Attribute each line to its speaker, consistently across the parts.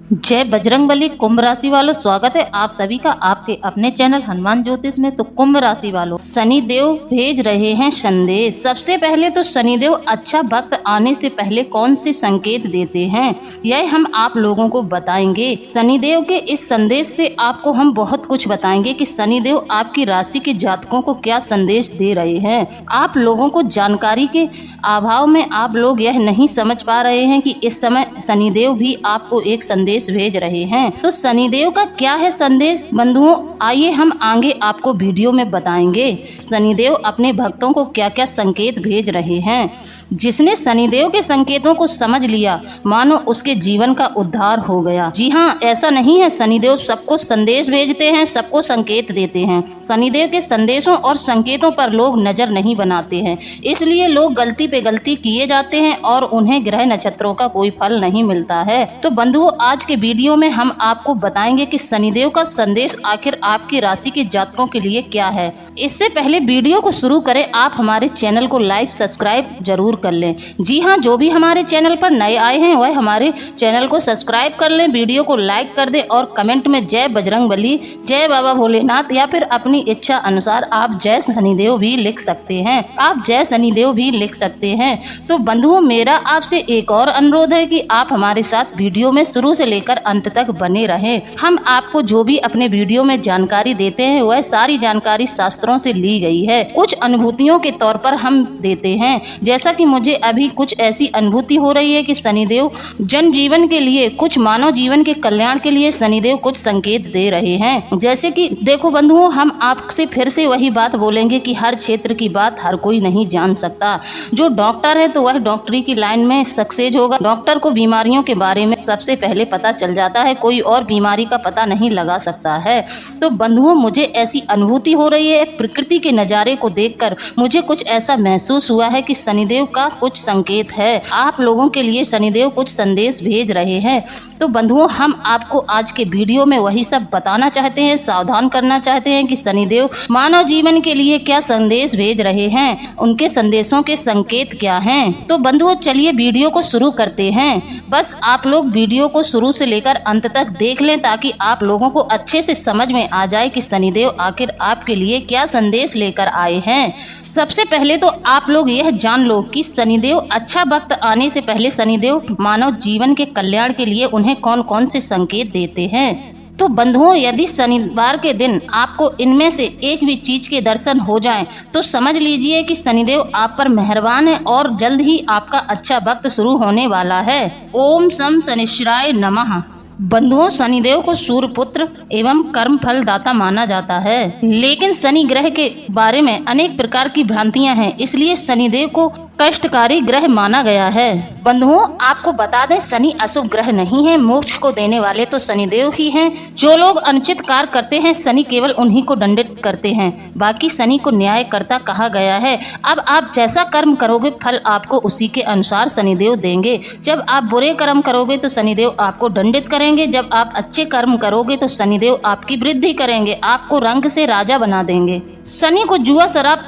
Speaker 1: जय बजरंगबली। कुंभ राशि वालों, स्वागत है आप सभी का आपके अपने चैनल हनुमान ज्योतिष में। तो कुंभ राशि वालों, शनिदेव भेज रहे हैं संदेश। सबसे पहले तो शनिदेव अच्छा वक्त आने से पहले कौन से संकेत देते हैं, यह हम आप लोगों को बताएंगे। शनिदेव के इस संदेश से आपको हम बहुत कुछ बताएंगे कि शनिदेव आपकी राशि के जातकों को क्या संदेश दे रहे हैं। आप लोगों को जानकारी के अभाव में आप लोग यह नहीं समझ पा रहे हैं कि इस समय शनिदेव भी आपको एक संदेश भेज रहे हैं। तो शनिदेव का क्या है संदेश बंधुओं, आइए हम आगे आपको वीडियो में बताएंगे शनिदेव अपने भक्तों को क्या क्या संकेत भेज रहे हैं। जिसने शनिदेव के संकेतों को समझ लिया मानो उसके जीवन का उद्धार हो गया। जी हाँ, ऐसा नहीं है, शनिदेव सबको संदेश भेजते हैं, सबको संकेत देते हैं। शनिदेव के संदेशों और संकेतों पर लोग नजर नहीं बनाते हैं, इसलिए लोग गलती पे गलती किए जाते हैं और उन्हें ग्रह नक्षत्रों का कोई फल नहीं मिलता है। तो बंधुओं, आज के वीडियो में हम आपको बताएंगे कि शनिदेव का संदेश आखिर आपकी राशि के जातकों के लिए क्या है। इससे पहले वीडियो को शुरू करें, आप हमारे चैनल को लाइक सब्सक्राइब जरूर कर लें। जी हाँ, जो भी हमारे चैनल पर नए आए हैं वह हमारे चैनल को सब्सक्राइब कर लें, वीडियो को लाइक कर दें और कमेंट में जय बजरंगबली, जय बाबा भोलेनाथ या फिर अपनी इच्छा अनुसार आप जय शनिदेव भी लिख सकते हैं। आप जय शनिदेव भी लिख सकते हैं। तो बंधुओं, मेरा आपसे एक और अनुरोध है कि आप हमारे साथ वीडियो में शुरू से लेकर अंत तक बने रहें। हम आपको जो भी अपने वीडियो में जानकारी देते हैं वह सारी जानकारी शास्त्रों से ली गई है, कुछ अनुभूतियों के तौर पर हम देते हैं। जैसा कि मुझे अभी कुछ ऐसी अनुभूति हो रही है कि शनिदेव जन जीवन के लिए, कुछ मानव जीवन के कल्याण के लिए शनिदेव कुछ संकेत दे रहे हैं। जैसे कि देखो बंधुओं, हम आपसे फिर से वही बात बोलेंगे कि हर क्षेत्र की बात हर कोई नहीं जान सकता। जो डॉक्टर है तो वह डॉक्टरी की लाइन में सक्सेस होगा। डॉक्टर को बीमारियों के बारे में सबसे पहले पता चल जाता है, कोई और बीमारी का पता नहीं लगा सकता है। तो बंधुओं, मुझे ऐसी अनुभूति हो रही है, प्रकृति के नज़ारे को देखकर मुझे कुछ ऐसा महसूस हुआ है कि शनिदेव का कुछ संकेत है, आप लोगों के लिए शनिदेव कुछ संदेश भेज रहे हैं। तो बंधुओं, हम आपको आज के वीडियो में वही सब बताना चाहते हैं, सावधान करना चाहते हैं कि शनिदेव मानव जीवन के लिए क्या संदेश भेज रहे हैं, उनके संदेशों के संकेत क्या हैं। तो बंधुओं, चलिए वीडियो को शुरू करते हैं। बस आप लोग वीडियो को शुरू से लेकर अंत तक देख लें ताकि आप लोगों को अच्छे से समझ में आ जाए कि शनिदेव आखिर आपके लिए क्या संदेश लेकर आए हैं। सबसे पहले तो आप लोग यह जान लो कि शनिदेव अच्छा वक्त आने से पहले शनिदेव मानव जीवन के कल्याण के लिए उन्हें कौन कौन से संकेत देते हैं। तो बंधुओं, यदि शनिवार के दिन आपको इनमें से एक भी चीज के दर्शन हो जाएं, तो समझ लीजिए कि शनिदेव आप पर मेहरबान है और जल्द ही आपका अच्छा वक्त शुरू होने वाला है। ओम शम शनिश्चराय नमः। बंधुओं, शनिदेव को सूर्य पुत्र एवं कर्म फल दाता माना जाता है, लेकिन शनि ग्रह के बारे में अनेक प्रकार की भ्रांतियां हैं, इसलिए शनिदेव को कष्टकारी ग्रह माना गया है। बंधुओं, आपको बता दें, शनि अशुभ ग्रह नहीं है, मोक्ष को देने वाले तो शनिदेव ही हैं। जो लोग अनुचित कार्य करते हैं शनि केवल उन्हीं को दंडित करते हैं, बाकी शनि को न्यायकर्ता कहा गया है। अब आप जैसा कर्म करोगे फल आपको उसी के अनुसार शनिदेव देंगे। जब आप बुरे कर्म करोगे तो शनिदेव आपको दंडित करेंगे, जब आप अच्छे कर्म करोगे तो शनिदेव आपकी वृद्धि करेंगे, आपको रंग से राजा बना देंगे। शनि को जुआ शराब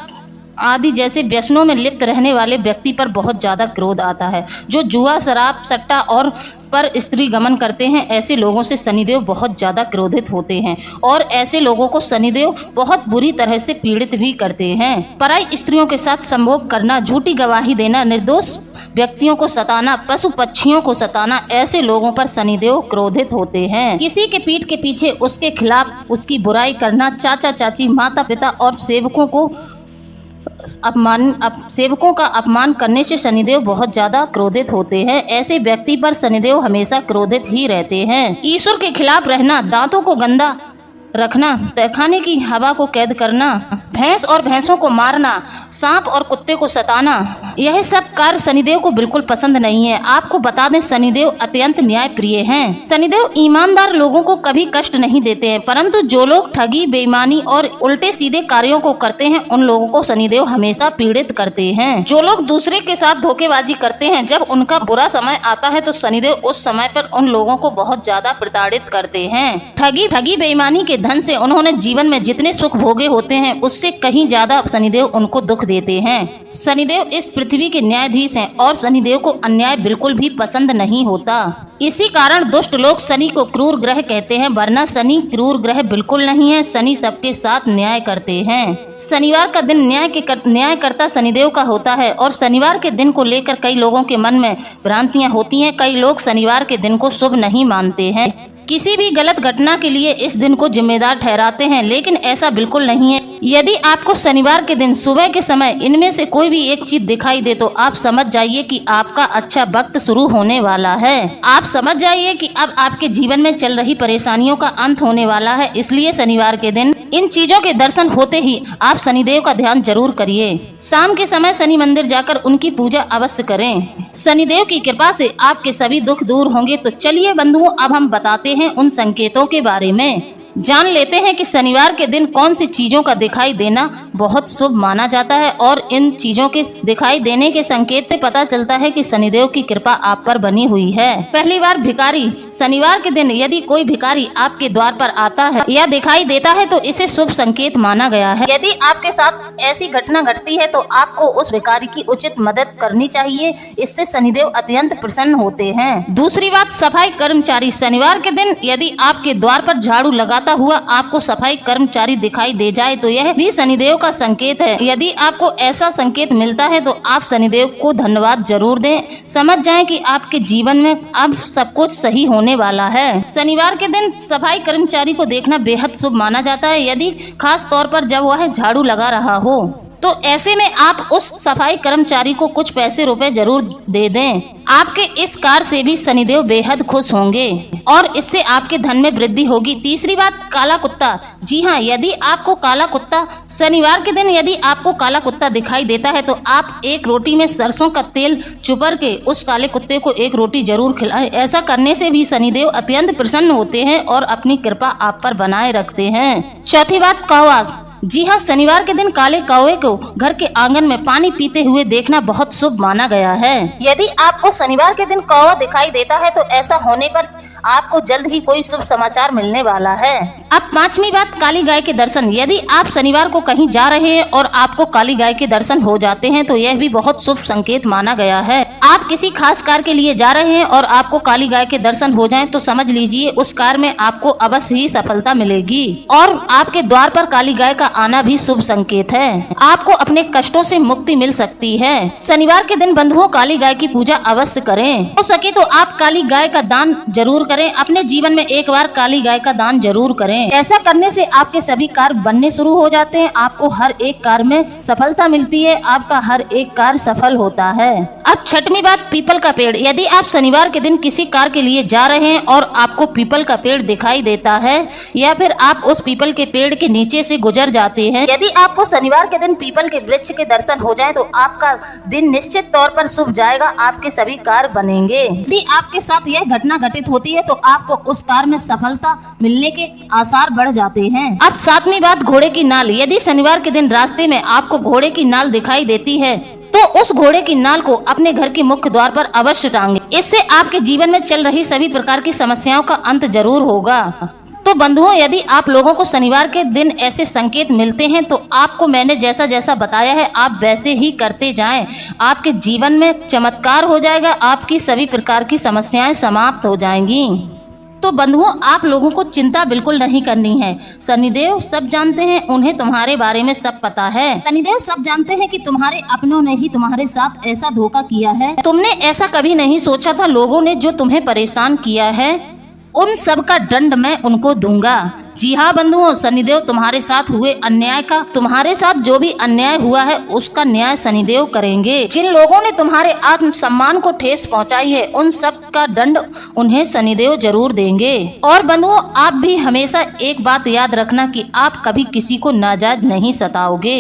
Speaker 1: आदि जैसे व्यसनों में लिप्त रहने वाले व्यक्ति पर बहुत ज्यादा क्रोध आता है। जो जुआ शराब सट्टा और पर स्त्री गमन करते हैं, ऐसे लोगों से शनिदेव बहुत ज्यादा क्रोधित होते हैं और ऐसे लोगों को शनिदेव बहुत बुरी तरह से पीड़ित भी करते हैं। पराई स्त्रियों के साथ संभोग करना, झूठी गवाही देना, निर्दोष व्यक्तियों को सताना, पशु पक्षियों को सताना, ऐसे लोगों पर शनिदेव क्रोधित होते हैं। किसी के पीठ के पीछे उसके खिलाफ उसकी बुराई करना, चाचा चाची, माता पिता और सेवकों का अपमान करने से शनिदेव बहुत ज्यादा क्रोधित होते हैं। ऐसे व्यक्ति पर शनिदेव हमेशा क्रोधित ही रहते हैं। ईश्वर के खिलाफ रहना, दांतों को गंदा रखना, तहखाने की हवा को कैद करना, भैंस और भैंसों को मारना, सांप और कुत्ते को सताना, यह सब कार्य शनिदेव को बिल्कुल पसंद नहीं है। आपको बता दें, शनिदेव अत्यंत न्याय प्रिय हैं। शनिदेव ईमानदार लोगों को कभी कष्ट नहीं देते हैं, परंतु जो लोग ठगी, बेईमानी और उल्टे सीधे कार्यों को करते हैं उन लोगों को शनिदेव हमेशा पीड़ित करते हैं। जो लोग दूसरे के साथ धोखेबाजी करते हैं, जब उनका बुरा समय आता है तो शनिदेव उस समय पर उन लोगों को बहुत ज्यादा प्रताड़ित करते हैं। ठगी बेईमानी के धन से उन्होंने जीवन में जितने सुख भोगे होते हैं उससे कहीं ज्यादा शनिदेव उनको दुख देते हैं। शनिदेव इस पृथ्वी के न्यायाधीश हैं और शनिदेव को अन्याय बिल्कुल भी पसंद नहीं होता। इसी कारण दुष्ट लोग शनि को क्रूर ग्रह कहते हैं, वरना शनि क्रूर ग्रह बिल्कुल नहीं है। शनि सबके साथ न्याय करते हैं। शनिवार का दिन न्यायकर्ता शनिदेव का होता है और शनिवार के दिन को लेकर कई लोगों के मन में भ्रांतियां होती हैं। कई लोग शनिवार के दिन को शुभ नहीं मानते हैं, किसी भी गलत घटना के लिए इस दिन को जिम्मेदार ठहराते हैं, लेकिन ऐसा बिल्कुल नहीं है। यदि आपको शनिवार के दिन सुबह के समय इनमें से कोई भी एक चीज दिखाई दे तो आप समझ जाइए कि आपका अच्छा वक्त शुरू होने वाला है। आप समझ जाइए कि अब आपके जीवन में चल रही परेशानियों का अंत होने वाला है। इसलिए शनिवार के दिन इन चीजों के दर्शन होते ही आप शनिदेव का ध्यान जरूर करिए। शाम के समय शनि मंदिर जाकर उनकी पूजा अवश्य करें। शनिदेव की कृपा से आपके सभी दुख दूर होंगे। तो चलिए बंधुओं, अब हम बताते हैं उन संकेतों के बारे में। जान लेते हैं कि शनिवार के दिन कौन सी चीजों का दिखाई देना बहुत शुभ माना जाता है और इन चीजों के दिखाई देने के संकेत से पता चलता है कि शनिदेव की कृपा आप पर बनी हुई है। पहली बार भिखारी। शनिवार के दिन यदि कोई भिखारी आपके द्वार पर आता है या दिखाई देता है तो इसे शुभ संकेत माना गया है। यदि आपके साथ ऐसी घटना घटती है तो आपको उस भिखारी की उचित मदद करनी चाहिए, इससे शनिदेव अत्यंत प्रसन्न होते हैं। दूसरी बात, सफाई कर्मचारी। शनिवार के दिन यदि आपके द्वार पर झाड़ू लगाता हुआ आपको सफाई कर्मचारी दिखाई दे जाए तो यह भी शनिदेव का संकेत है। यदि आपको ऐसा संकेत मिलता है तो आप शनिदेव को धन्यवाद जरूर दें। समझ जाएं कि आपके जीवन में अब सब कुछ सही होने वाला है। शनिवार के दिन सफाई कर्मचारी को देखना बेहद शुभ माना जाता है, यदि खास तौर पर जब वह झाड़ू लगा रहा हो तो ऐसे में आप उस सफाई कर्मचारी को कुछ पैसे रुपए जरूर दे दें। आपके इस कार्य से भी शनिदेव बेहद खुश होंगे और इससे आपके धन में वृद्धि होगी। तीसरी बात, काला कुत्ता। जी हाँ, यदि आपको काला कुत्ता शनिवार के दिन यदि आपको काला कुत्ता दिखाई देता है तो आप एक रोटी में सरसों का तेल चुपर के उस काले कुत्ते को एक रोटी जरूर खिलाएं। ऐसा करने से भी शनिदेव अत्यंत प्रसन्न होते हैं और अपनी कृपा आप पर बनाए रखते हैं। चौथी बात, कौवा। जी हाँ, शनिवार के दिन काले कौवे को घर के आंगन में पानी पीते हुए देखना बहुत शुभ माना गया है। यदि आपको शनिवार के दिन कौवा दिखाई देता है तो ऐसा होने पर आपको जल्द ही कोई शुभ समाचार मिलने वाला है। अब पांचवी बात, काली गाय के दर्शन। यदि आप शनिवार को कहीं जा रहे हैं और आपको काली गाय के दर्शन हो जाते हैं तो यह भी बहुत शुभ संकेत माना गया है। आप किसी खास कार्य के लिए जा रहे हैं और आपको काली गाय के दर्शन हो जाएं तो समझ लीजिए उस कार्य में आपको अवश्य ही सफलता मिलेगी और आपके द्वार पर काली गाय का आना भी शुभ संकेत है। आपको अपने कष्टों से मुक्ति मिल सकती है। शनिवार के दिन बंधुओं, काली गाय की पूजा अवश्य करें। हो सके तो आप काली गाय का दान जरूर करें। अपने जीवन में एक बार काली गाय का दान जरूर करें। ऐसा करने से आपके सभी कार्य बनने शुरू हो जाते हैं। आपको हर एक कार्य में सफलता मिलती है। आपका हर एक कार्य सफल होता है। अब छठवीं बात, पीपल का पेड़। यदि आप शनिवार के दिन किसी कार्य के लिए जा रहे हैं और आपको पीपल का पेड़ दिखाई देता है या फिर आप उस पीपल के पेड़ के नीचे से गुजर जाते हैं, यदि आपको शनिवार के दिन पीपल के वृक्ष के दर्शन हो जाए तो आपका दिन निश्चित तौर पर शुभ जाएगा। आपके सभी कार्य बनेंगे। यदि आपके साथ यह घटना घटित होती है तो आपको उस कार्य में सफलता मिलने के आसार बढ़ जाते हैं। अब सातवीं बात, घोड़े की नाल। यदि शनिवार के दिन रास्ते में आपको घोड़े की नाल दिखाई देती है तो उस घोड़े की नाल को अपने घर के मुख्य द्वार पर अवश्य टांगे। इससे आपके जीवन में चल रही सभी प्रकार की समस्याओं का अंत जरूर होगा। तो बंधुओं, यदि आप लोगों को शनिवार के दिन ऐसे संकेत मिलते हैं तो आपको मैंने जैसा जैसा बताया है आप वैसे ही करते जाएं। आपके जीवन में चमत्कार हो जाएगा। आपकी सभी प्रकार की समस्याएं समाप्त हो जाएंगी। तो बंधुओं, आप लोगों को चिंता बिल्कुल नहीं करनी है। शनिदेव सब जानते हैं, उन्हें तुम्हारे बारे में सब पता है। शनिदेव सब जानते हैं कि तुम्हारे अपनों ने ही तुम्हारे साथ ऐसा धोखा किया है। तुमने ऐसा कभी नहीं सोचा था। लोगों ने जो तुम्हें परेशान किया है उन सब का दंड मैं उनको दूंगा। जी हाँ बंधुओं, शनिदेव तुम्हारे साथ हुए अन्याय का, तुम्हारे साथ जो भी अन्याय हुआ है उसका न्याय शनिदेव करेंगे। जिन लोगों ने तुम्हारे आत्मसम्मान को ठेस पहुंचाई है उन सब का दंड उन्हें शनिदेव जरूर देंगे। और बंधुओं, आप भी हमेशा एक बात याद रखना कि आप कभी किसी को नाजायज नहीं सताओगे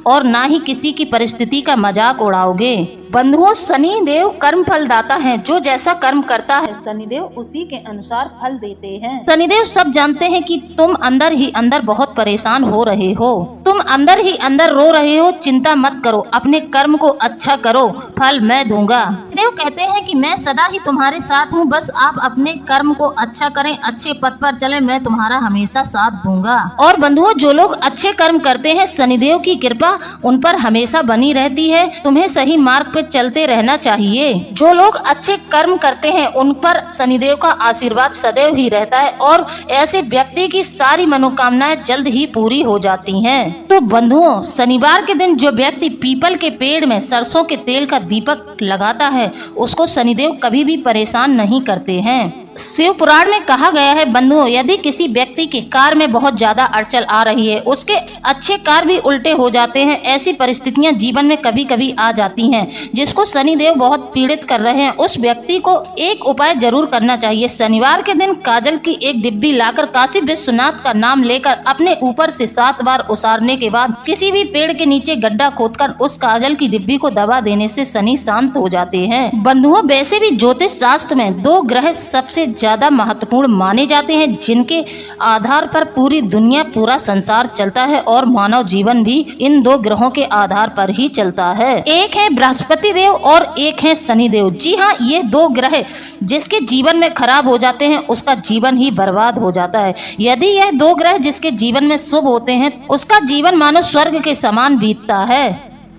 Speaker 1: और ना ही किसी की परिस्थिति का मजाक उड़ाओगे। बंधुओं, शनि देव कर्म फलदाता हैं। जो जैसा कर्म करता है शनिदेव उसी के अनुसार फल देते हैं। शनिदेव सब जानते हैं कि तुम अंदर ही अंदर बहुत परेशान हो रहे हो, तुम अंदर ही अंदर रो रहे हो। चिंता मत करो, अपने कर्म को अच्छा करो, फल मैं दूंगा। देव कहते हैं कि मैं सदा ही तुम्हारे साथ हूँ, बस आप अपने कर्म को अच्छा करें, अच्छे पथ पर चलें, मैं तुम्हारा हमेशा साथ दूंगा। और बंधुओं, जो लोग अच्छे कर्म करते हैं शनिदेव की कृपा उन पर हमेशा बनी रहती है। तुम्हें सही मार्ग पे चलते रहना चाहिए। जो लोग अच्छे कर्म करते हैं उन पर शनिदेव का आशीर्वाद सदैव ही रहता है और ऐसे व्यक्ति की सारी मनोकामनाएं जल्द ही पूरी हो जाती हैं। तो बंधुओं, शनिवार के दिन जो व्यक्ति पीपल के पेड़ में सरसों के तेल का दीपक लगाता है उसको शनिदेव कभी भी परेशान नहीं करते हैं। शिव पुराण में कहा गया है बंधुओं, यदि किसी व्यक्ति के कार्य में बहुत ज्यादा अड़चन आ रही है, उसके अच्छे कार्य भी उल्टे हो जाते हैं, ऐसी परिस्थितियां जीवन में कभी कभी आ जाती हैं जिसको शनिदेव बहुत पीड़ित कर रहे हैं, उस व्यक्ति को एक उपाय जरूर करना चाहिए। शनिवार के दिन काजल की एक डिब्बी लाकर काशी विश्वनाथ का नाम लेकर अपने ऊपर से 7 बार उसारने के बाद किसी भी पेड़ के नीचे गड्ढा खोदकर उस काजल की डिब्बी को दबा देने से शनि शांत हो जाते हैं। बंधुओं, वैसे भी ज्योतिष शास्त्र में 2 ग्रह सबसे ज्यादा महत्वपूर्ण माने जाते हैं जिनके आधार पर पूरी दुनिया, पूरा संसार चलता है और मानव जीवन भी इन 2 ग्रहों के आधार पर ही चलता है। एक है बृहस्पति देव और एक है शनि देव। जी हाँ, ये 2 ग्रह जिसके जीवन में खराब हो जाते हैं उसका जीवन ही बर्बाद हो जाता है। यदि यह 2 ग्रह जिसके जीवन में शुभ होते हैं उसका जीवन मानो स्वर्ग के समान बीतता है।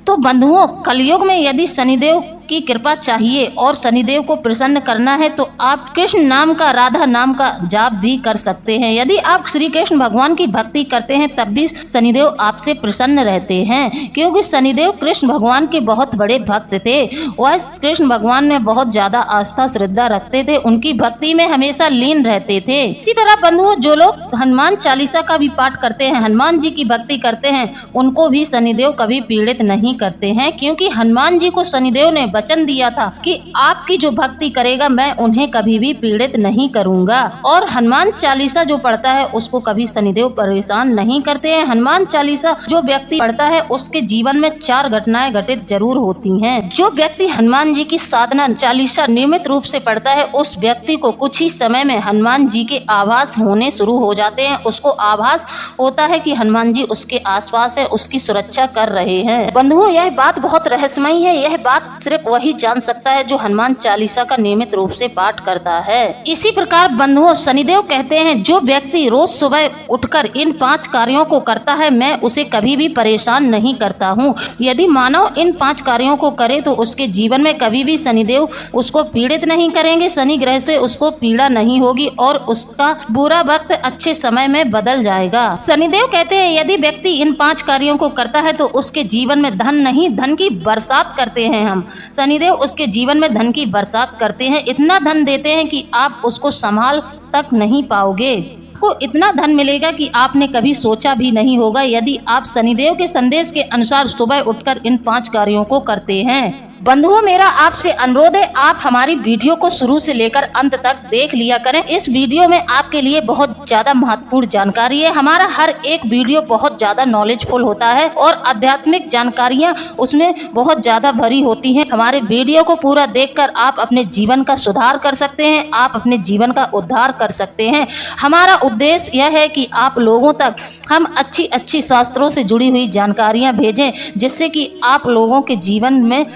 Speaker 1: तो बंधुओं, कलयुग में यदि शनिदेव की कृपा चाहिए और शनिदेव को प्रसन्न करना है तो आप कृष्ण नाम का, राधा नाम का जाप भी कर सकते हैं। यदि आप श्री कृष्ण भगवान की भक्ति करते हैं तब भी शनिदेव आपसे प्रसन्न रहते हैं, क्योंकि शनिदेव कृष्ण भगवान के बहुत बड़े भक्त थे। वह कृष्ण भगवान में बहुत ज्यादा आस्था श्रद्धा रखते थे, उनकी भक्ति में हमेशा लीन रहते थे। इसी तरह बंधुओं, जो लोग हनुमान चालीसा का भी पाठ करते हैं, हनुमान जी की भक्ति करते हैं, उनको भी शनिदेव कभी पीड़ित नहीं करते हैं, क्योंकि हनुमान जी को शनिदेव ने वचन दिया था कि आपकी जो भक्ति करेगा मैं उन्हें कभी भी पीड़ित नहीं करूंगा। और हनुमान चालीसा जो पढ़ता है उसको कभी शनिदेव परेशान नहीं करते हैं। हनुमान चालीसा जो व्यक्ति पढ़ता है उसके जीवन में 4 घटनाएं घटित जरूर होती हैं। जो व्यक्ति हनुमान जी की साधना चालीसा नियमित रूप से पढ़ता है उस व्यक्ति को कुछ ही समय में हनुमान जी के आभास होने शुरू हो जाते हैं। उसको आभास होता है कि हनुमान जी उसके आसपास है, उसकी सुरक्षा कर रहे हैं। बंधुओं, यह बात बहुत रहस्यमयी है। यह बात सिर्फ वही जान सकता है जो हनुमान चालीसा का नियमित रूप से पाठ करता है। इसी प्रकार बंधुओं, शनिदेव कहते हैं जो व्यक्ति रोज सुबह उठकर इन 5 कार्यों को करता है मैं उसे कभी भी परेशान नहीं करता हूँ। यदि मानव इन 5 कार्यों को करे तो उसके जीवन में कभी भी शनिदेव उसको पीड़ित नहीं करेंगे, शनि ग्रह से उसको पीड़ा नहीं होगी और उसका बुरा वक्त अच्छे समय में बदल जाएगा। शनिदेव कहते हैं यदि व्यक्ति इन 5 कार्यों को करता है तो उसके जीवन में धन नहीं, धन की बरसात करते हैं हम। शनिदेव उसके जीवन में धन की बरसात करते हैं, इतना धन देते हैं कि आप उसको संभाल तक नहीं पाओगे। आपको इतना धन मिलेगा कि आपने कभी सोचा भी नहीं होगा यदि आप शनिदेव के संदेश के अनुसार सुबह उठकर इन 5 कार्यों को करते हैं। बंधुओं, मेरा आपसे अनुरोध है आप हमारी वीडियो को शुरू से लेकर अंत तक देख लिया करें। इस वीडियो में आपके लिए बहुत ज्यादा महत्वपूर्ण जानकारी है। हमारा हर एक वीडियो बहुत ज्यादा नॉलेजफुल होता है और आध्यात्मिक जानकारियां उसमें बहुत ज्यादा भरी होती हैं। हमारे वीडियो को पूरा देखकर आप अपने जीवन का सुधार कर सकते हैं, आप अपने जीवन का उद्धार कर सकते हैं। हमारा उद्देश्य यह है कि आप लोगों तक हम अच्छी शास्त्रों से जुड़ी हुई जानकारियां भेजें जिससे कि आप लोगों के जीवन में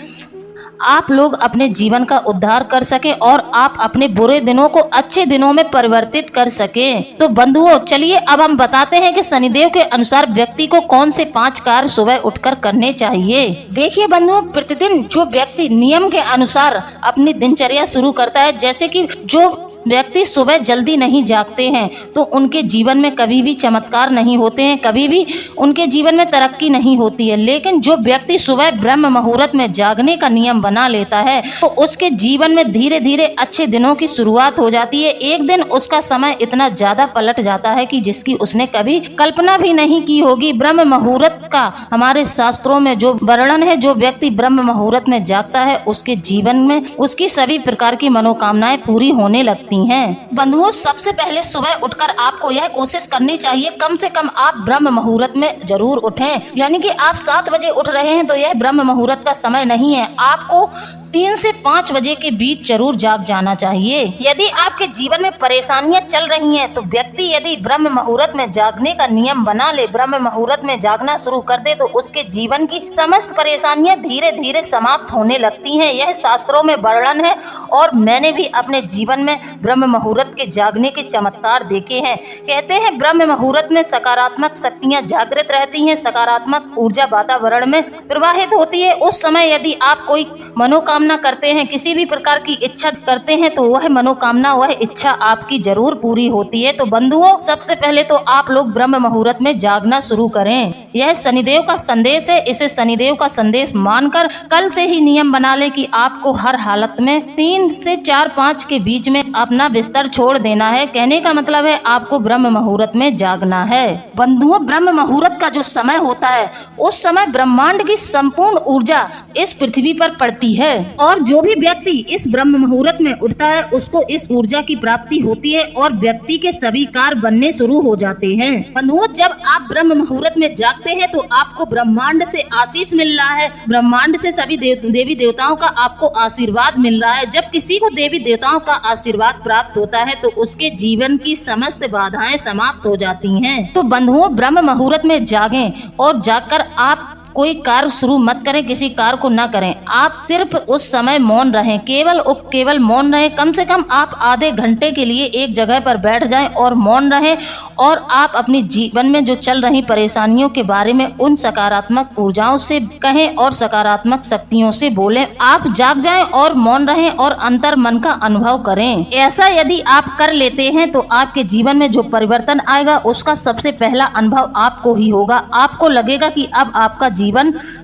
Speaker 1: आप लोग अपने जीवन का उद्धार कर सकें और आप अपने बुरे दिनों को अच्छे दिनों में परिवर्तित कर सकें। तो बंधुओं, चलिए अब हम बताते हैं कि शनिदेव के अनुसार व्यक्ति को कौन से 5 कार्य सुबह उठकर करने चाहिए। देखिए बंधुओं, प्रतिदिन जो व्यक्ति नियम के अनुसार अपनी दिनचर्या शुरू करता है, जैसे कि जो व्यक्ति सुबह जल्दी नहीं जागते हैं तो उनके जीवन में कभी भी चमत्कार नहीं होते हैं, कभी भी उनके जीवन में तरक्की नहीं होती है। लेकिन जो व्यक्ति सुबह ब्रह्म मुहूर्त में जागने का नियम बना लेता है तो उसके जीवन में धीरे धीरे अच्छे दिनों की शुरुआत हो जाती है। एक दिन उसका समय इतना ज्यादा पलट जाता है कि जिसकी उसने कभी कल्पना भी नहीं की होगी। ब्रह्म मुहूर्त का हमारे शास्त्रों में जो वर्णन है, जो व्यक्ति ब्रह्म मुहूर्त में जागता है उसके जीवन में उसकी सभी प्रकार की मनोकामनाएं पूरी होने लगती रहती हैं। बंधुओं, सबसे पहले सुबह उठकर आपको यह कोशिश करनी चाहिए कम से कम आप ब्रह्म मुहूर्त में जरूर उठें। यानी कि आप 7 बजे उठ रहे हैं तो यह ब्रह्म मुहूर्त का समय नहीं है। आपको 3 से 5 बजे के बीच जरूर जाग जाना चाहिए। यदि आपके जीवन में परेशानियां चल रही हैं तो व्यक्ति यदि ब्रह्म मुहूर्त में जागने का नियम बना ले, ब्रह्म मुहूर्त में जागना शुरू कर दे, तो उसके जीवन की समस्त परेशानियां धीरे धीरे समाप्त होने लगती हैं। यह शास्त्रों में वर्णन है और मैंने भी अपने जीवन में ब्रह्म मुहूर्त के जागने के चमत्कार देखे हैं। कहते हैं ब्रह्म मुहूर्त में सकारात्मक शक्तियां जागृत रहती हैं, सकारात्मक ऊर्जा वातावरण में प्रवाहित होती है। उस समय यदि आप कोई मनोकामना करते हैं, किसी भी प्रकार की इच्छा करते हैं, तो वह मनोकामना, वह इच्छा आपकी जरूर पूरी होती है। तो बंधुओं, सबसे पहले तो आप लोग ब्रह्म मुहूर्त में जागना शुरू करें। यह शनिदेव का संदेश है। इसे शनिदेव का संदेश मानकर कल से ही नियम बना ले कि आपको हर हालत में 3 से 4-5 के बीच में अपना बिस्तर छोड़ देना है। कहने का मतलब है आपको ब्रह्म मुहूर्त में जागना है। बंधुओं, ब्रह्म मुहूर्त का जो समय होता है उस समय ब्रह्मांड की संपूर्ण ऊर्जा इस पृथ्वी पर पड़ती है और जो भी व्यक्ति इस ब्रह्म मुहूर्त में उठता है उसको इस ऊर्जा की प्राप्ति होती है और व्यक्ति के सभी कार्य बनने शुरू हो जाते हैं। बंधुओं, जब आप ब्रह्म मुहूर्त में जागते हैं तो आपको ब्रह्मांड से आशीष मिल रहा है, ब्रह्मांड से सभी देवी देवताओं का आपको आशीर्वाद मिल रहा है। जब किसी को देवी देवताओं का आशीर्वाद प्राप्त होता है तो उसके जीवन की समस्त बाधाएं समाप्त हो जाती हैं। तो बंधुओं, ब्रह्म मुहूर्त में जागें और जागकर आप कोई कार्य शुरू मत करें, किसी कार्य को ना करें। आप सिर्फ उस समय मौन रहें, केवल मौन रहें। कम से कम आप आधे घंटे के लिए एक जगह पर बैठ जाएं और मौन रहें और आप अपनी जीवन में जो चल रही परेशानियों के बारे में उन सकारात्मक ऊर्जाओं से कहें और सकारात्मक शक्तियों से बोलें। आप जाग जाएं और मौन रहें और अंतर मन का अनुभव करें। ऐसा यदि आप कर लेते हैं तो आपके जीवन में जो परिवर्तन आएगा उसका सबसे पहला अनुभव आपको ही होगा। आपको लगेगा कि अब आपका जीवन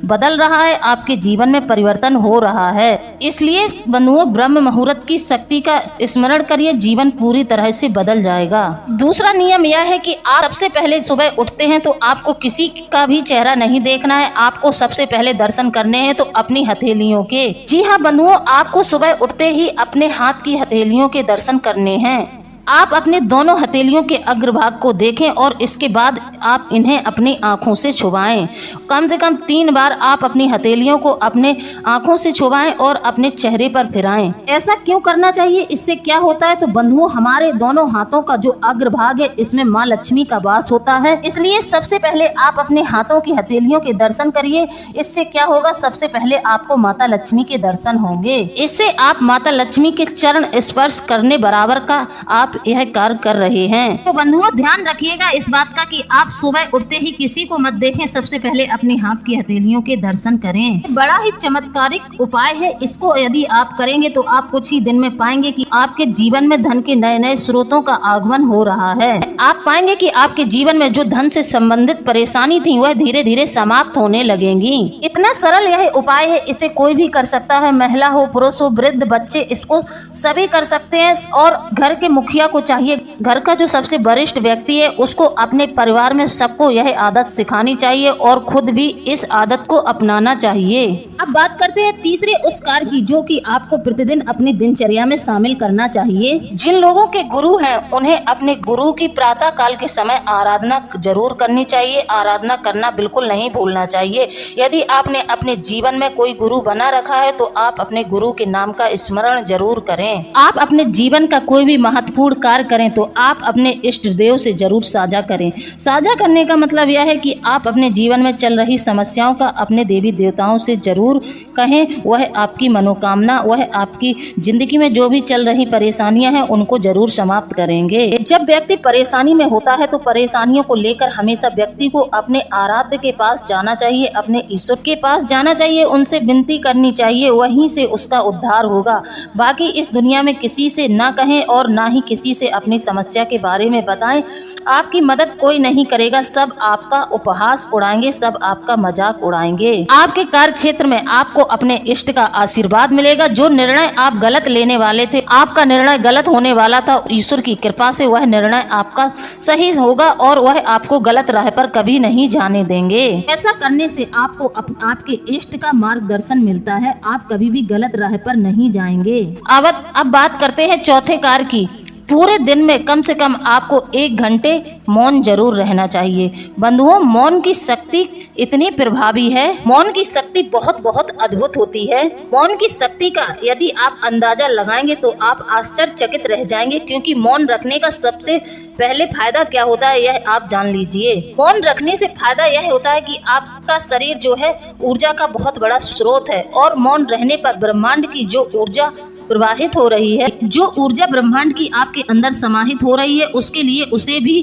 Speaker 1: बदल रहा है, आपके जीवन में परिवर्तन हो रहा है। इसलिए बंधुओं, ब्रह्म मुहूर्त की शक्ति का स्मरण करिए, जीवन पूरी तरह से बदल जाएगा। दूसरा नियम यह है कि आप सबसे पहले सुबह उठते हैं तो आपको किसी का भी चेहरा नहीं देखना है। आपको सबसे पहले दर्शन करने हैं तो अपनी हथेलियों के। जी हाँ बंधुओं, आपको सुबह उठते ही अपने हाथ की हथेलियों के दर्शन करने हैं। आप अपने दोनों हथेलियों के अग्रभाग को देखें और इसके बाद आप इन्हें अपनी आंखों से छुपाएं। कम से कम 3 बार आप अपनी हथेलियों को अपने आंखों से छुपाएं और अपने चेहरे पर फिराएं। ऐसा क्यों करना चाहिए, इससे क्या होता है? तो बंधुओं, हमारे दोनों हाथों का जो अग्रभाग है इसमें माँ लक्ष्मी का वास होता है। इसलिए सबसे पहले आप अपने हाथों की हथेलियों के दर्शन करिए। इससे क्या होगा, सबसे पहले आपको माता लक्ष्मी के दर्शन होंगे। इससे आप माता लक्ष्मी के चरण स्पर्श करने बराबर का आप यह कार्य कर रहे हैं। तो बंधुओं, ध्यान रखिएगा इस बात का कि आप सुबह उठते ही किसी को मत देखें, सबसे पहले अपनी हाथ की हथेलियों के दर्शन करें। बड़ा ही चमत्कारिक उपाय है। इसको यदि आप करेंगे तो आप कुछ ही दिन में पाएंगे कि आपके जीवन में धन के नए नए स्रोतों का आगमन हो रहा है। आप पाएंगे कि आपके जीवन में जो धन से संबंधित परेशानी थी वह धीरे धीरे समाप्त होने लगेंगी। इतना सरल यह उपाय है, इसे कोई भी कर सकता है, महिला हो, पुरुष हो, वृद्ध, बच्चे, इसको सभी कर सकते हैं। और घर के मुखिया को चाहिए, घर का जो सबसे वरिष्ठ व्यक्ति है उसको अपने परिवार में सबको यह आदत सिखानी चाहिए और खुद भी इस आदत को अपनाना चाहिए। अब बात करते हैं तीसरे उस कार्य की जो कि आपको प्रतिदिन अपनी दिनचर्या में शामिल करना चाहिए। जिन लोगों के गुरु हैं उन्हें अपने गुरु की प्रातः काल के समय आराधना जरूर करनी चाहिए। आराधना करना बिल्कुल नहीं भूलना चाहिए। यदि आपने अपने जीवन में कोई गुरु बना रखा है तो आप अपने गुरु के नाम का स्मरण जरूर करें। आप अपने जीवन का कोई भी महत्वपूर्ण कार्य करें तो आप अपने इष्ट देव से जरूर साझा करें। साझा करने का मतलब यह है कि आप अपने जीवन में चल रही समस्याओं का अपने देवी देवताओं से जरूर कहें। वह आपकी मनोकामना, वह आपकी जिंदगी में जो भी चल रही परेशानियां हैं उनको जरूर समाप्त करेंगे। जब व्यक्ति परेशानी में होता है तो परेशानियों को लेकर हमेशा व्यक्ति को अपने आराध्य के पास जाना चाहिए, अपने ईश्वर के पास जाना चाहिए, उनसे विनती करनी चाहिए, वहीं से उसका उद्धार होगा। बाकी इस दुनिया में किसी से ना कहें और ना ही किसी से अपनी समस्या के बारे में बताएं। आपकी मदद कोई नहीं करेगा, सब आपका उपहास उड़ाएंगे, सब आपका मजाक उड़ाएंगे। आपके कार्य क्षेत्र में आपको अपने इष्ट का आशीर्वाद मिलेगा। जो निर्णय आप गलत लेने वाले थे, आपका निर्णय गलत होने वाला था, ईश्वर की कृपा से वह निर्णय आपका सही होगा और वह आपको गलत राह पर कभी नहीं जाने देंगे। ऐसा करने से आपको आपके इष्ट का मार्गदर्शन मिलता है, आप कभी भी गलत राह पर नहीं जाएंगे। अब बात करते हैं चौथे कार्य की। पूरे दिन में कम से कम आपको 1 घंटे मौन जरूर रहना चाहिए। बंधुओं, मौन की शक्ति इतनी प्रभावी है, मौन की शक्ति बहुत बहुत अद्भुत होती है। मौन की शक्ति का यदि आप अंदाजा लगाएंगे तो आप आश्चर्यचकित रह जाएंगे, क्योंकि मौन रखने का सबसे पहले फायदा क्या होता है यह आप जान लीजिए। मौन रखने से फायदा यह होता है कि आपका शरीर जो है ऊर्जा का बहुत बड़ा स्रोत है, और मौन रहने पर ब्रह्मांड की जो ऊर्जा प्रवाहित हो रही है, जो ऊर्जा ब्रह्मांड की आपके अंदर समाहित हो रही है, उसके लिए उसे भी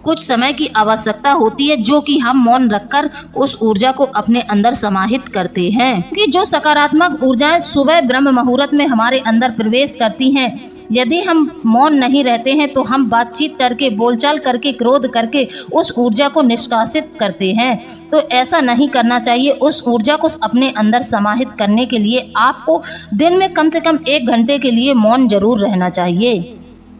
Speaker 1: कुछ समय की आवश्यकता होती है, जो कि हम मौन रखकर उस ऊर्जा को अपने अंदर समाहित करते हैं। कि जो सकारात्मक ऊर्जाएं सुबह ब्रह्म मुहूर्त में हमारे अंदर प्रवेश करती हैं, यदि हम मौन नहीं रहते हैं तो हम बातचीत करके, बोलचाल करके, क्रोध करके उस ऊर्जा को निष्कासित करते हैं। तो ऐसा नहीं करना चाहिए। उस ऊर्जा को अपने अंदर समाहित करने के लिए आपको दिन में कम से कम 1 घंटे के लिए मौन जरूर रहना चाहिए।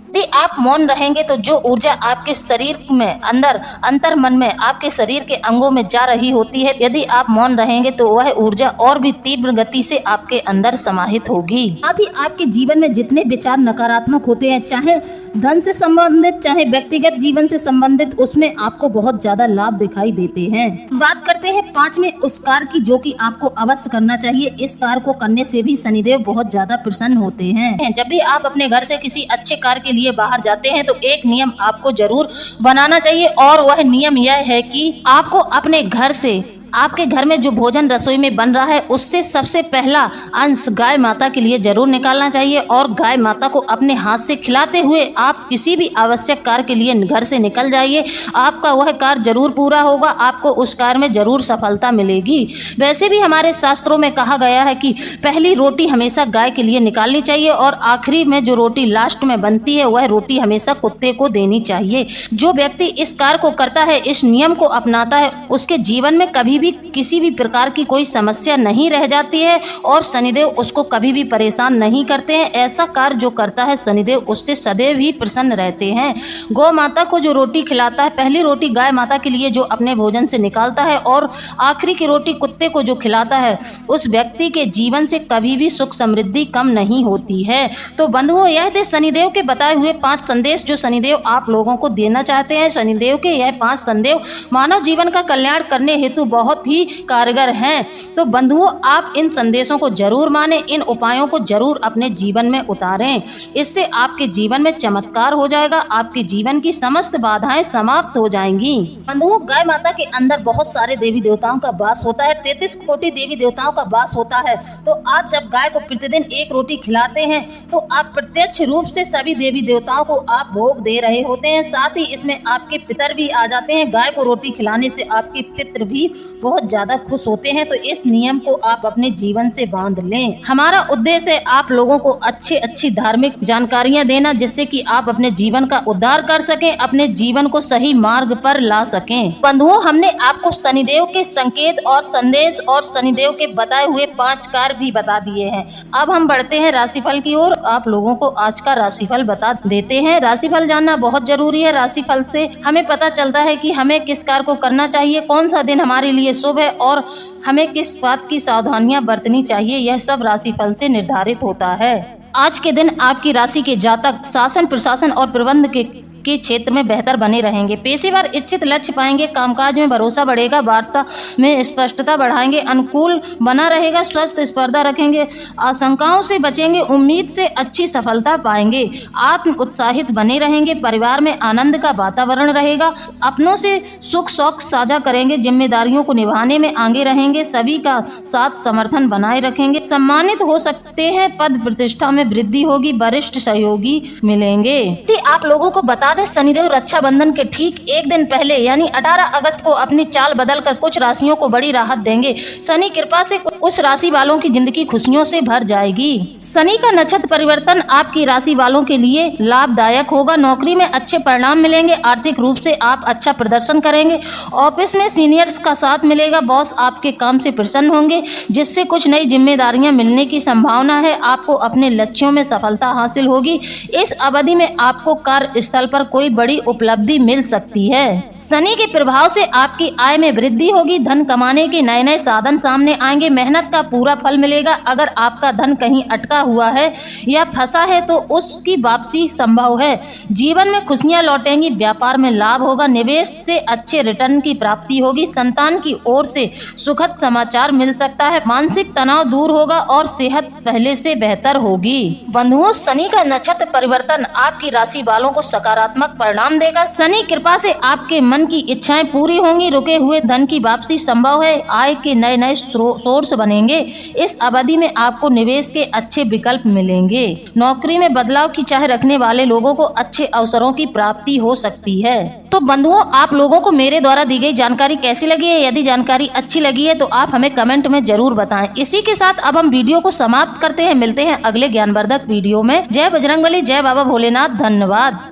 Speaker 1: यदि आप मौन रहेंगे तो जो ऊर्जा आपके शरीर में अंतर मन में आपके शरीर के अंगों में जा रही होती है, यदि आप मौन रहेंगे तो वह ऊर्जा और भी तीव्र गति से आपके अंदर समाहित होगी। साथ ही आपके जीवन में जितने विचार नकारात्मक होते हैं, चाहे धन से संबंधित, चाहे व्यक्तिगत जीवन से संबंधित, उसमें आपको बहुत ज्यादा लाभ दिखाई देते हैं। बात करते हैं 5वें उस कार्य की, जो कि आपको अवश्य करना चाहिए। इस कार्य को करने से भी शनिदेव बहुत ज्यादा प्रसन्न होते हैं। जब भी आप अपने घर से किसी अच्छे कार्य के लिए बाहर जाते हैं तो एक नियम आपको जरूर बनाना चाहिए, और वह नियम यह है कि आपको अपने घर से, आपके घर में जो भोजन रसोई में बन रहा है, उससे सबसे पहला अंश गाय माता के लिए जरूर निकालना चाहिए, और गाय माता को अपने हाथ से खिलाते हुए आप किसी भी आवश्यक कार्य के लिए घर से निकल जाइए। आपका वह कार्य जरूर पूरा होगा, आपको उस कार्य में जरूर सफलता मिलेगी। वैसे भी हमारे शास्त्रों में कहा गया है कि पहली रोटी हमेशा गाय के लिए निकालनी चाहिए, और आखिरी में जो रोटी लास्ट में बनती है वह रोटी हमेशा कुत्ते को देनी चाहिए। जो व्यक्ति इस कार्य को करता है, इस नियम को अपनाता है, उसके जीवन में कभी भी किसी भी प्रकार की कोई समस्या नहीं रह जाती है, और शनिदेव उसको कभी भी परेशान नहीं करते हैं। ऐसा कार्य जो करता है शनिदेव, उससे सदैव ही प्रसन्न रहते हैं। गौ माता को जो रोटी खिलाता है, पहली रोटी गाय माता के लिए जो अपने भोजन से निकालता है, और आखिरी की रोटी कुत्ते को जो खिलाता है, उस व्यक्ति के जीवन से कभी भी सुख समृद्धि कम नहीं होती है। तो बंधुओं, यह थे शनिदेव के बताए हुए 5 संदेश जो शनिदेव आप लोगों को देना चाहते हैं। शनिदेव के यह 5 संदेश मानव जीवन का कल्याण करने हेतु बहुत ही कारगर हैं। तो बंधुओं, आप इन संदेशों को जरूर माने, इन उपायों को जरूर अपने जीवन में उतारें। इससे आपके जीवन में चमत्कार हो जाएगा, आपके जीवन की समस्त बाधाएं समाप्त हो जाएंगी। बंधुओं, गाय माता के अंदर बहुत सारे देवी देवताओं का वास होता है, 33 कोटि देवी देवताओं का वास होता है। तो आप जब गाय को प्रतिदिन 1 रोटी खिलाते हैं तो आप प्रत्यक्ष रूप से सभी देवी देवताओं को आप भोग दे रहे होते हैं। साथ ही इसमें आपके पितर भी आ जाते हैं। गाय को रोटी खिलाने से आपके पितर भी बहुत ज्यादा खुश होते हैं। तो इस नियम को आप अपने जीवन से बांध लें। हमारा उद्देश्य है आप लोगों को अच्छी धार्मिक जानकारियां देना, जिससे कि आप अपने जीवन का उद्धार कर सकें, अपने जीवन को सही मार्ग पर ला सकें। बंधुओं, हमने आपको शनिदेव के संकेत और संदेश और शनिदेव के बताए हुए 5 कार्य भी बता दिए हैं। अब हम बढ़ते हैं राशिफल की ओर। आप लोगों को आज का राशिफल बता देते हैं। राशिफल जानना बहुत जरूरी है। राशिफल से हमें पता चलता है कि हमें किस कार्य को करना चाहिए, कौन सा दिन हमारे लिए शुभ है, और हमें किस बात की सावधानियां बरतनी चाहिए। यह सब राशिफल से निर्धारित होता है। आज के दिन आपकी राशि के जातक शासन, प्रशासन और प्रबंध के क्षेत्र में बेहतर बने रहेंगे। पेशेवर इच्छित लक्ष्य पाएंगे। कामकाज में भरोसा बढ़ेगा। वार्ता में स्पष्टता बढ़ाएंगे। अनुकूल बना रहेगा। स्वस्थ स्पर्धा रखेंगे। आशंकाओं से बचेंगे। उम्मीद से अच्छी सफलता पाएंगे। आत्म उत्साहित बने रहेंगे। परिवार में आनंद का वातावरण रहेगा। अपनों से सुख शौक साझा करेंगे। जिम्मेदारियों को निभाने में आगे रहेंगे। सभी का साथ समर्थन बनाए रखेंगे। सम्मानित हो सकते हैं। पद प्रतिष्ठा में वृद्धि होगी। वरिष्ठ सहयोगी मिलेंगे। आप लोगों को बता दें, शनिदेव रक्षाबंधन के ठीक 1 दिन पहले यानी 18 अगस्त को अपनी चाल बदलकर कुछ राशियों को बड़ी राहत देंगे। शनि कृपा से उस राशि वालों की जिंदगी खुशियों से भर जाएगी। शनि का नक्षत्र परिवर्तन आपकी राशि वालों के लिए लाभदायक होगा। नौकरी में अच्छे परिणाम मिलेंगे। आर्थिक रूप से आप अच्छा प्रदर्शन करेंगे। ऑफिस में सीनियर्स का साथ मिलेगा। बॉस आपके काम से प्रसन्न होंगे, जिससे कुछ नई जिम्मेदारियां मिलने की संभावना है। आपको अपने लक्ष्यों में सफलता हासिल होगी। इस अवधि में आपको कार्यस्थल पर पर कोई बड़ी उपलब्धि मिल सकती है। शनि के प्रभाव से आपकी आय में वृद्धि होगी। धन कमाने के नए नए साधन सामने आएंगे। मेहनत का पूरा फल मिलेगा। अगर आपका धन कहीं अटका हुआ है या फंसा है तो उसकी वापसी संभव है। जीवन में खुशियां लौटेंगी। व्यापार में लाभ होगा। निवेश से अच्छे रिटर्न की प्राप्ति होगी। संतान की ओर से सुखद समाचार मिल सकता है। मानसिक तनाव दूर होगा और सेहत पहले से बेहतर होगी। बंधुओं, शनि का नक्षत्र परिवर्तन आपकी राशि वालों को सकारात्मक परिणाम देगा। शनि कृपा से आपके मन की इच्छाएं पूरी होंगी। रुके हुए धन की वापसी संभव है। आय के नए नए सोर्स बनेंगे। इस अवधि में आपको निवेश के अच्छे विकल्प मिलेंगे। नौकरी में बदलाव की चाह रखने वाले लोगों को अच्छे अवसरों की प्राप्ति हो सकती है। तो बंधुओं, आप लोगों को मेरे द्वारा दी गई जानकारी कैसी लगी है? यदि जानकारी अच्छी लगी है तो आप हमें कमेंट में जरूर बताएं। इसी के साथ अब हम वीडियो को समाप्त करते हैं। मिलते हैं अगले ज्ञानवर्धक वीडियो में। जय बजरंगबली, जय बाबा भोलेनाथ। धन्यवाद।